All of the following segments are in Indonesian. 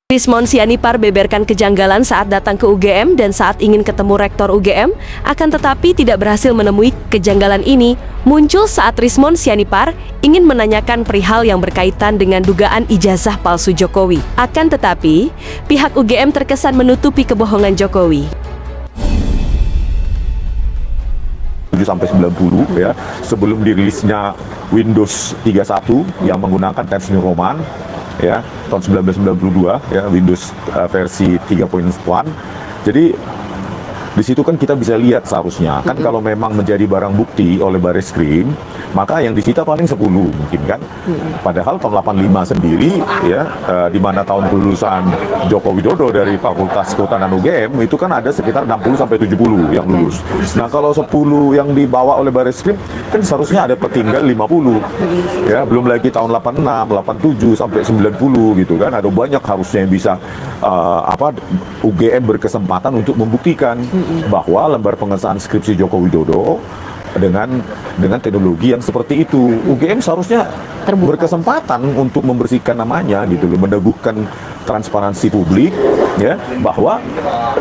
Rismon Sianipar beberkan kejanggalan saat datang ke UGM dan saat ingin ketemu rektor UGM, akan tetapi tidak berhasil menemui kejanggalan ini, muncul saat Rismon Sianipar ingin menanyakan perihal yang berkaitan dengan dugaan ijazah palsu Jokowi. Akan tetapi, pihak UGM terkesan menutupi kebohongan Jokowi. 7-90 ya, sebelum dirilisnya Windows 31 yang menggunakan Times New Roman ya, tahun 1992 ya, Windows versi 3.1. Jadi di situ kan kita bisa lihat seharusnya kan kalau memang menjadi barang bukti oleh Bareskrim, maka yang disita paling 10 mungkin kan. Padahal tahun 85 sendiri ya, di mana tahun kelulusan Joko Widodo dari Fakultas Kehutanan UGM itu kan ada sekitar 60 sampai 70 yang lulus. Nah, kalau 10 yang dibawa oleh Bareskrim kan seharusnya ada tertinggal 50. Ya, belum lagi tahun 86, 87 sampai 90 gitu kan. Ada banyak harusnya yang bisa UGM berkesempatan untuk membuktikan bahwa lembar pengesahan skripsi Joko Widodo dengan teknologi yang seperti itu, UGM seharusnya berkesempatan untuk membersihkan namanya gitu loh, meneguhkan transparansi publik ya, bahwa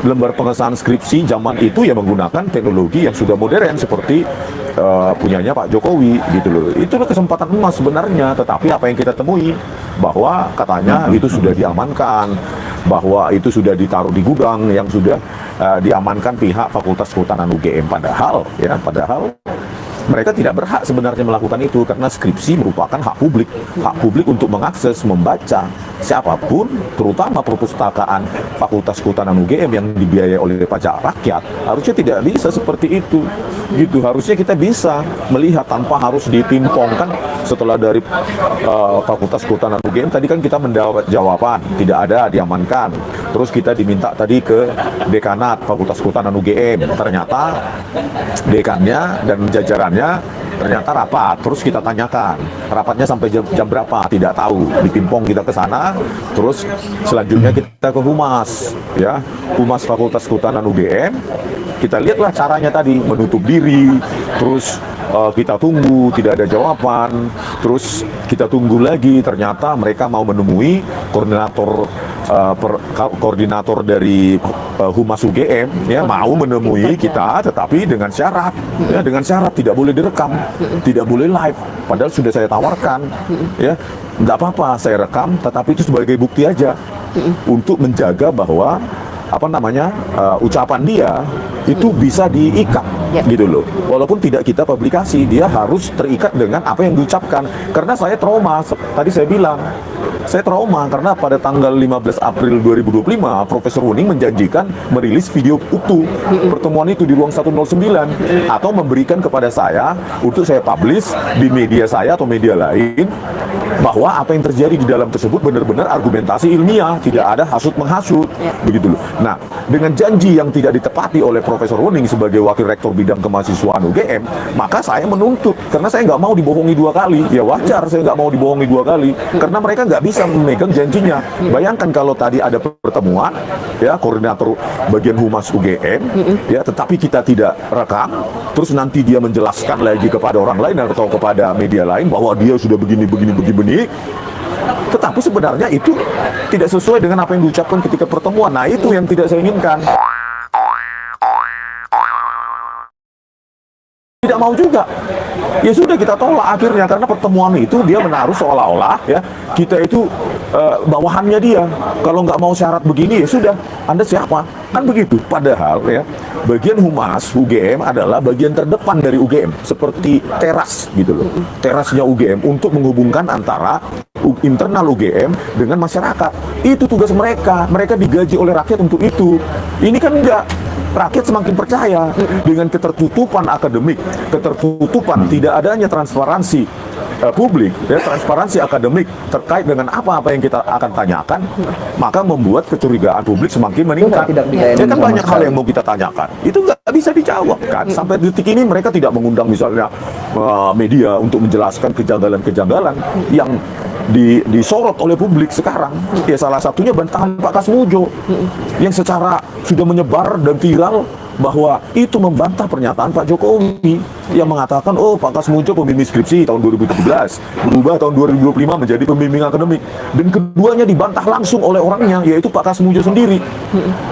lembar pengesahan skripsi zaman itu ya menggunakan teknologi yang sudah modern seperti punyanya Pak Jokowi gitu loh. Itu kesempatan emas sebenarnya, tetapi apa yang kita temui bahwa katanya itu sudah diamankan, bahwa itu sudah ditaruh di gudang yang sudah diamankan pihak Fakultas Kehutanan UGM, padahal mereka tidak berhak sebenarnya melakukan itu karena skripsi merupakan hak publik untuk mengakses, membaca. Siapapun, terutama perpustakaan Fakultas Kehutanan UGM yang dibiayai oleh pajak rakyat, harusnya tidak bisa seperti itu. Gitu, harusnya kita bisa melihat tanpa harus ditimpongkan. Setelah dari Fakultas Kehutanan UGM tadi kan kita mendapat jawaban tidak ada, diamankan. Terus kita diminta tadi ke dekanat Fakultas Kehutanan UGM, ternyata dekannya dan jajarannya ternyata rapat. Terus kita tanyakan rapatnya sampai jam berapa, tidak tahu. Ditimpong kita ke sana. Terus selanjutnya kita ke Humas ya, Humas Fakultas Kehutanan UGM. Kita lihatlah caranya tadi, menutup diri. Terus kita tunggu, tidak ada jawaban. Terus kita tunggu lagi, ternyata mereka mau menemui koordinator dari Humas UGM ya, mau menemui kita, tetapi dengan syarat ya, dengan syarat tidak boleh direkam, tidak boleh live. Padahal sudah saya tawarkan ya, nggak apa-apa saya rekam, tetapi itu sebagai bukti aja untuk menjaga bahwa ucapan dia itu bisa diikat gitu loh. Walaupun tidak kita publikasi, dia harus terikat dengan apa yang diucapkan. Karena saya trauma, tadi saya bilang, saya trauma karena pada tanggal 15 April 2025 Profesor Wuning menjanjikan merilis video utuh pertemuan itu di ruang 109 atau memberikan kepada saya untuk saya publish di media saya atau media lain, bahwa apa yang terjadi di dalam tersebut benar-benar argumentasi ilmiah, tidak ada hasut-menghasut begitu loh. Nah, dengan janji yang tidak ditepati oleh Profesor Wuning sebagai Wakil Rektor Bidang Kemahasiswaan UGM, maka saya menuntut karena saya nggak mau dibohongi 2 kali. Ya wajar saya nggak mau dibohongi 2 kali karena mereka nggak bisa memegang janjinya. Bayangkan kalau tadi ada pertemuan ya, koordinator bagian Humas UGM ya, tetapi kita tidak rekam, terus nanti dia menjelaskan lagi kepada orang lain atau kepada media lain bahwa dia sudah begini, tetapi sebenarnya itu tidak sesuai dengan apa yang diucapkan ketika pertemuan. Nah, itu yang tidak saya inginkan. Tidak mau juga. Ya sudah, kita tolak akhirnya karena pertemuan itu dia menaruh seolah-olah ya kita itu bawahannya dia. Kalau nggak mau syarat begini, ya sudah, Anda siapa? Kan begitu. Padahal ya, bagian Humas UGM adalah bagian terdepan dari UGM, seperti teras gitu loh. Terasnya UGM untuk menghubungkan antara internal UGM dengan masyarakat. Itu tugas mereka. Mereka digaji oleh rakyat untuk itu. Ini kan enggak. Rakyat semakin percaya dengan ketertutupan akademik, ketertutupan, tidak adanya transparansi publik, ya, transparansi akademik terkait dengan apa-apa yang kita akan tanyakan, maka membuat kecurigaan publik semakin meningkat. Ya kan banyak hal yang mau kita tanyakan, itu nggak bisa dijawab kan. Sampai detik ini mereka tidak mengundang misalnya media untuk menjelaskan kejanggalan-kejanggalan yang disorot oleh publik sekarang. Ya salah satunya bantahan Pak Kasmujo yang secara sudah menyebar dan viral bahwa itu membantah pernyataan Pak Jokowi yang mengatakan, oh Pak Kasmunco pembimbing skripsi tahun 2017, berubah tahun 2025 menjadi pembimbing akademik. Dan keduanya dibantah langsung oleh orangnya, yaitu Pak Kasmunco sendiri.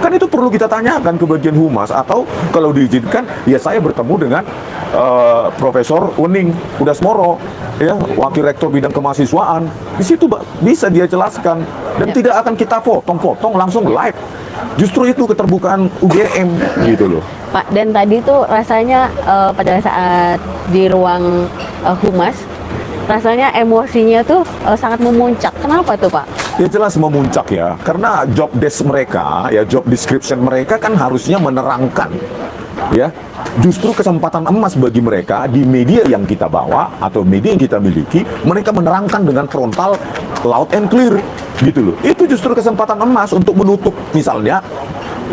Kan itu perlu kita tanyakan ke bagian humas, atau kalau diizinkan, ya saya bertemu dengan Profesor Wening Udasmoro, ya, Wakil Rektor Bidang Kemahasiswaan. Di situ bisa dia jelaskan, dan tidak akan kita potong-potong langsung live. Justru itu keterbukaan UGM gitu loh. Pak, dan tadi tuh rasanya pada saat di ruang humas, rasanya emosinya tuh sangat memuncak. Kenapa tuh Pak? Ya jelas memuncak ya, karena job desk mereka, ya job description mereka kan harusnya menerangkan, ya. Justru kesempatan emas bagi mereka di media yang kita bawa atau media yang kita miliki, mereka menerangkan dengan frontal, loud and clear, gitu loh. Itu justru kesempatan emas untuk menutup misalnya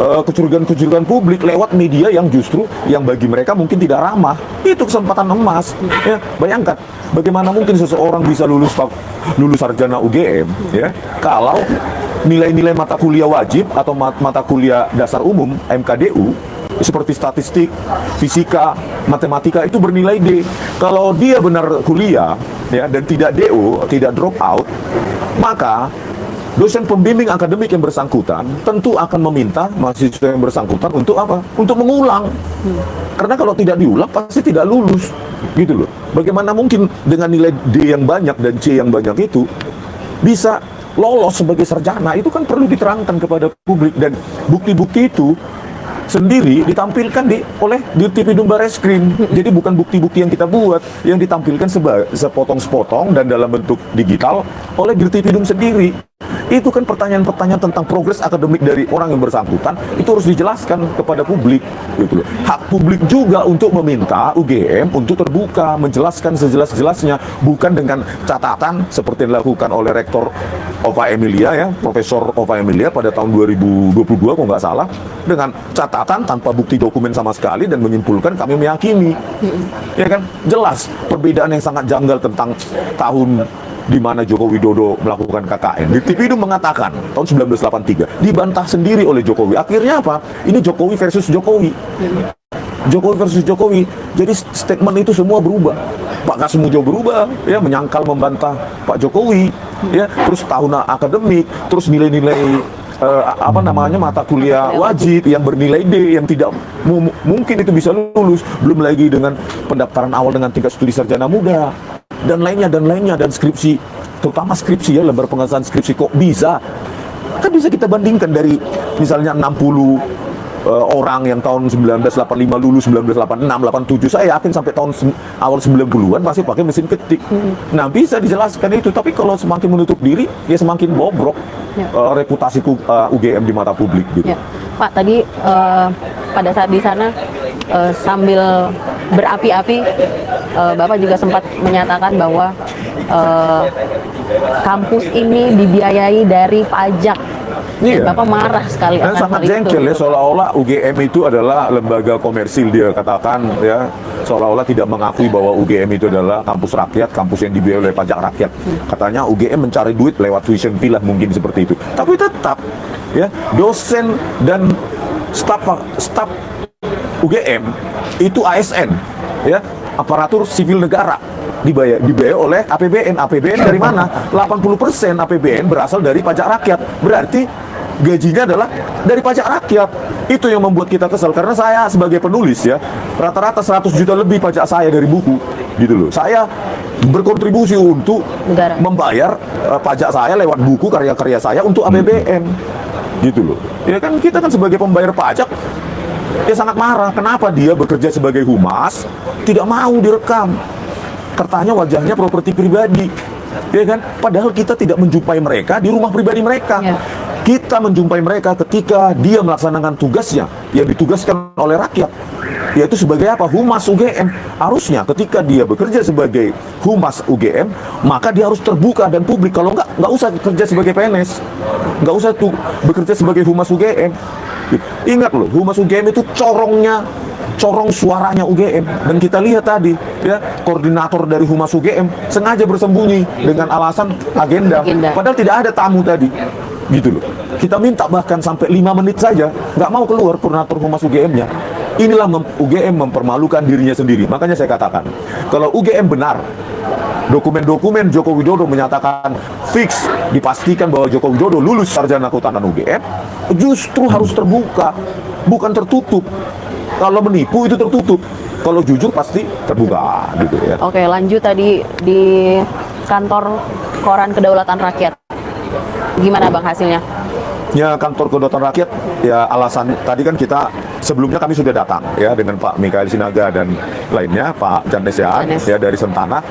kecurigaan-kecurigaan publik lewat media yang justru yang bagi mereka mungkin tidak ramah. Itu kesempatan emas. Ya, bayangkan bagaimana mungkin seseorang bisa lulus sarjana UGM, ya, kalau nilai-nilai mata kuliah wajib atau mata kuliah dasar umum MKDU seperti statistik, fisika, matematika itu bernilai D. Kalau dia benar kuliah, ya, dan tidak DO, tidak drop out, maka dosen pembimbing akademik yang bersangkutan tentu akan meminta mahasiswa yang bersangkutan untuk apa? Untuk mengulang. Karena kalau tidak diulang pasti tidak lulus, gitu loh. Bagaimana mungkin dengan nilai D yang banyak dan C yang banyak itu bisa lolos sebagai sarjana? Itu kan perlu diterangkan kepada publik, dan bukti-bukti itu sendiri ditampilkan oleh Dirtipidum Bareskrim. Jadi bukan bukti-bukti yang kita buat, yang ditampilkan sepotong-sepotong dan dalam bentuk digital oleh Dirtipidum sendiri. Itu kan pertanyaan-pertanyaan tentang progres akademik dari orang yang bersangkutan, itu harus dijelaskan kepada publik, gitu loh. Hak publik juga untuk meminta UGM untuk terbuka, menjelaskan sejelas-jelasnya, bukan dengan catatan seperti yang dilakukan oleh Rektor Ova Emilia, ya, Profesor Ova Emilia pada tahun 2022 kalau nggak salah, dengan catatan tanpa bukti dokumen sama sekali dan menyimpulkan kami meyakini. Ya kan, jelas perbedaan yang sangat janggal tentang tahun di mana Joko Widodo melakukan KKN. Dirtipidum mengatakan tahun 1983 dibantah sendiri oleh Jokowi. Akhirnya apa? Ini Jokowi versus Jokowi. Jokowi versus Jokowi. Jadi statement itu semua berubah. Pak Kasmunco berubah, ya, menyangkal membantah Pak Jokowi, ya, terus tahun akademik, terus nilai-nilai mata kuliah wajib yang bernilai D yang tidak mungkin itu bisa lulus, belum lagi dengan pendaftaran awal dengan tingkat studi sarjana muda dan lainnya, dan skripsi, terutama skripsi, ya, lembar pengesahan skripsi kok bisa. Kan bisa kita bandingkan dari misalnya 60 orang yang tahun 1985 lulus, 1986, 87, saya yakin sampai tahun awal 90-an masih pakai mesin ketik. Nah, bisa dijelaskan itu, tapi kalau semakin menutup diri, ya semakin bobrok reputasi UGM di mata publik, gitu. Ya. Pak, tadi pada saat di sana sambil berapi-api, Bapak juga sempat menyatakan bahwa kampus ini dibiayai dari pajak. Iya. Bapak marah sekali Dan akan sangat hal itu. jengkel, ya, seolah-olah UGM itu adalah lembaga komersil, dia katakan, ya, seolah-olah tidak mengakui bahwa UGM itu adalah kampus rakyat, kampus yang dibiayai oleh pajak rakyat. Katanya UGM mencari duit lewat tuition fee lah, mungkin seperti itu. Tapi tetap, ya, dosen dan staf UGM itu ASN, ya, aparatur sipil negara, dibayar oleh APBN. APBN dari mana? 80% APBN berasal dari pajak rakyat. Berarti gajinya adalah dari pajak rakyat. Itu yang membuat kita kesal, karena saya sebagai penulis, ya, rata-rata 100 juta lebih pajak saya dari buku, gitu loh. Saya berkontribusi untuk negara, membayar pajak saya lewat buku, karya-karya saya untuk APBN, gitu loh. Ya kan, kita kan sebagai pembayar pajak, ya sangat marah kenapa dia bekerja sebagai humas tidak mau direkam. Katanya wajahnya properti pribadi, ya kan? Padahal kita tidak menjumpai mereka di rumah pribadi mereka. Ya. Kita menjumpai mereka ketika dia melaksanakan tugasnya yang ditugaskan oleh rakyat, yaitu sebagai apa? Humas UGM. Harusnya ketika dia bekerja sebagai humas UGM, maka dia harus terbuka dan publik. Kalau nggak usah kerja sebagai PNS, nggak usah tuh bekerja sebagai humas UGM. Ingat loh, humas UGM itu corong suaranya UGM. Dan kita lihat tadi, ya, koordinator dari humas UGM sengaja bersembunyi dengan alasan agenda. Padahal tidak ada tamu tadi, gitu loh. Kita minta bahkan sampai 5 menit saja nggak mau keluar koordinator humas UGM-nya. inilah UGM mempermalukan dirinya sendiri. Makanya saya katakan, kalau UGM benar, dokumen-dokumen Joko Widodo menyatakan fix, dipastikan bahwa Joko Widodo lulus sarjana kehutanan UGM, justru harus terbuka, bukan tertutup. Kalau menipu itu tertutup, kalau jujur pasti terbuka, gitu ya. Oke, lanjut tadi di kantor Koran Kedaulatan Rakyat. Gimana Bang hasilnya? Ya, kantor kedaulatan rakyat, ya alasan tadi kan kita sebelumnya kami sudah datang ya dengan Pak Mikael Sinaga dan lainnya, Pak Janesian ya dari Sentana.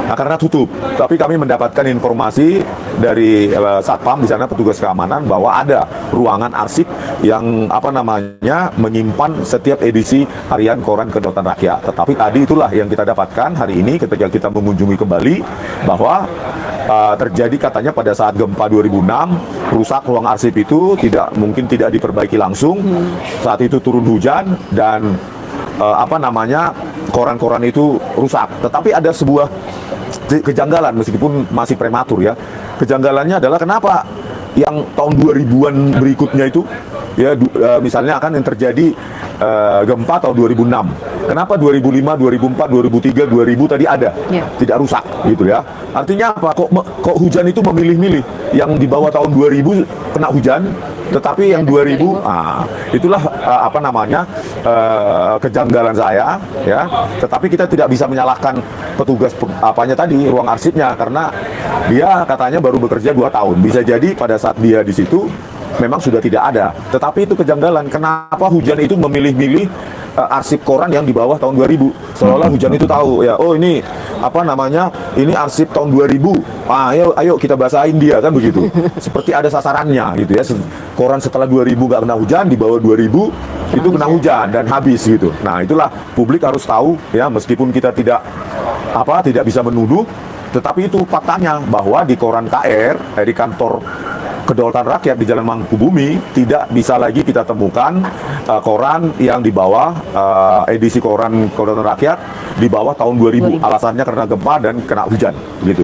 Nah, karena tutup, tapi kami mendapatkan informasi dari Satpam di sana, petugas keamanan, bahwa ada ruangan arsip yang menyimpan setiap edisi harian Koran Kedaulatan Rakyat. Tetapi tadi itulah yang kita dapatkan hari ini ketika kita mengunjungi kembali, bahwa terjadi katanya pada saat gempa 2006 rusak ruang arsip itu, mungkin tidak diperbaiki langsung. Saat itu turun hujan dan koran-koran itu rusak. Tetapi ada sebuah kejanggalan meskipun masih prematur ya. Kejanggalannya adalah kenapa yang tahun 2000-an berikutnya itu ya misalnya akan yang terjadi gempa tahun 2006. Kenapa 2005, 2004, 2003, 2000 tadi ada tidak rusak gitu ya. Artinya apa? Kok hujan itu memilih-milih, yang di bawah tahun 2000 kena hujan, tetapi yang 2000 itulah kejanggalan saya ya. Tetapi kita tidak bisa menyalahkan petugas ruang arsipnya, karena dia katanya baru bekerja 2 tahun. Bisa jadi pada saat dia di situ memang sudah tidak ada. Tetapi itu kejanggalan, kenapa hujan itu memilih-milih arsip koran yang di bawah tahun 2000, seolah hujan itu tahu ya, oh ini ini arsip tahun 2000, ayo kita basahin dia, kan begitu. Seperti ada sasarannya gitu ya. Koran setelah 2000 gak kena hujan, di bawah 2000 itu kena hujan dan habis gitu. Nah, itulah publik harus tahu ya, meskipun kita tidak bisa menuduh, tetapi itu faktanya bahwa di koran KR, di kantor Kedaulatan Rakyat di Jalan Mangkubumi, tidak bisa lagi kita temukan koran yang di bawah edisi koran Kedaulatan Rakyat di bawah tahun 2000. Alasannya karena gempa dan kena hujan gitu.